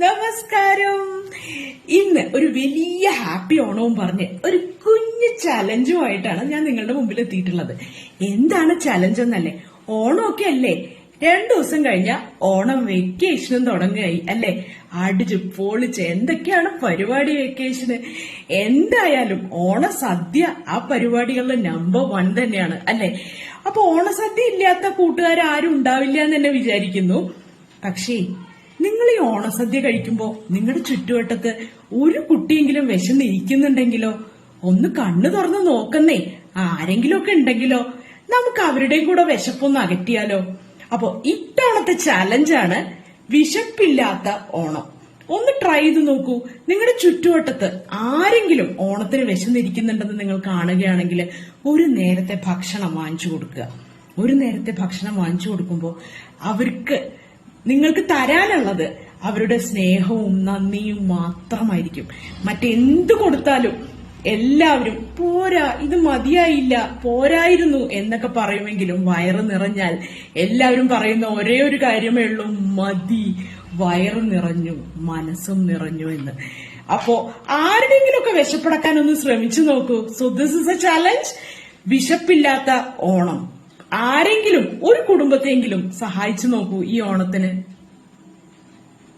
നമസ്കാരം. ഇന്ന് ഒരു വലിയ ഹാപ്പി ഓണവും പറഞ്ഞ് ഒരു കുഞ്ഞു ചലഞ്ചുമായിട്ടാണ് ഞാൻ നിങ്ങളുടെ മുമ്പിൽ എത്തിയിട്ടുള്ളത്. എന്താണ് ചലഞ്ച് എന്നല്ലേ? ഓണമൊക്കെ അല്ലേ, 2 ദിവസം കഴിഞ്ഞ ഓണം വെക്കേഷനും തുടങ്ങുകയായി അല്ലേ? അടിച്ചു പൊളിച്ച് എന്തൊക്കെയാണ് പരിപാടി വെക്കേഷന്. എന്തായാലും ഓണസദ്യ ആ പരിപാടികളിൽ നമ്പർ 1 തന്നെയാണ് അല്ലേ? അപ്പൊ ഓണസദ്യ ഇല്ലാത്ത കൂട്ടുകാരും ഉണ്ടാവില്ല എന്ന് തന്നെ വിചാരിക്കുന്നു. പക്ഷേ നിങ്ങൾ ഈ ഓണസദ്യ കഴിക്കുമ്പോ നിങ്ങളുടെ ചുറ്റുവട്ടത്ത് ഒരു കുട്ടിയെങ്കിലും വിശന്നിരിക്കുന്നുണ്ടെങ്കിലോ? ഒന്ന് കണ്ണു തുറന്ന് നോക്കുന്നേ. ആരെങ്കിലും ഒക്കെ ഉണ്ടെങ്കിലോ നമുക്ക് അവരുടെയും കൂടെ വിശപ്പൊന്ന് അകറ്റിയാലോ? അപ്പോ ഇത്തവണത്തെ ചലഞ്ചാണ് വിശപ്പില്ലാത്ത ഓണം. ഒന്ന് ട്രൈ ചെയ്ത് നോക്കൂ. നിങ്ങളുടെ ചുറ്റുവട്ടത്ത് ആരെങ്കിലും ഓണത്തിന് വിശന്നിരിക്കുന്നുണ്ടെന്ന് നിങ്ങൾ കാണുകയാണെങ്കിൽ ഒരു നേരത്തെ ഭക്ഷണം വാങ്ങിച്ചു കൊടുക്കുക. ഒരു നേരത്തെ ഭക്ഷണം വാങ്ങിച്ചു കൊടുക്കുമ്പോൾ അവർക്ക് നിങ്ങൾക്ക് തരാനുള്ളത് അവരുടെ സ്നേഹവും നന്ദിയും മാത്രമായിരിക്കും. മറ്റെന്ത് കൊടുത്താലും എല്ലാവരും പോരാ, ഇത് മതിയായില്ല, പോരായിരുന്നു എന്നൊക്കെ പറയുമെങ്കിലും വയറ് നിറഞ്ഞാൽ എല്ലാവരും പറയുന്ന ഒരേ ഒരു കാര്യമേ ഉള്ളൂ, മതി, വയറ് നിറഞ്ഞു, മനസ്സും നിറഞ്ഞു എന്ന്. അപ്പോ ആരുടെയെങ്കിലുമൊക്കെ വിശപ്പടക്കാൻ ഒന്ന് ശ്രമിച്ചു നോക്കൂ. So this is a challenge. വിശപ്പില്ലാത്ത ഓണം. ആരെങ്കിലും ഒരു കുടുംബത്തെങ്കിലും സഹായിച്ചു നോക്കൂ ഈ ഓണത്തിന്.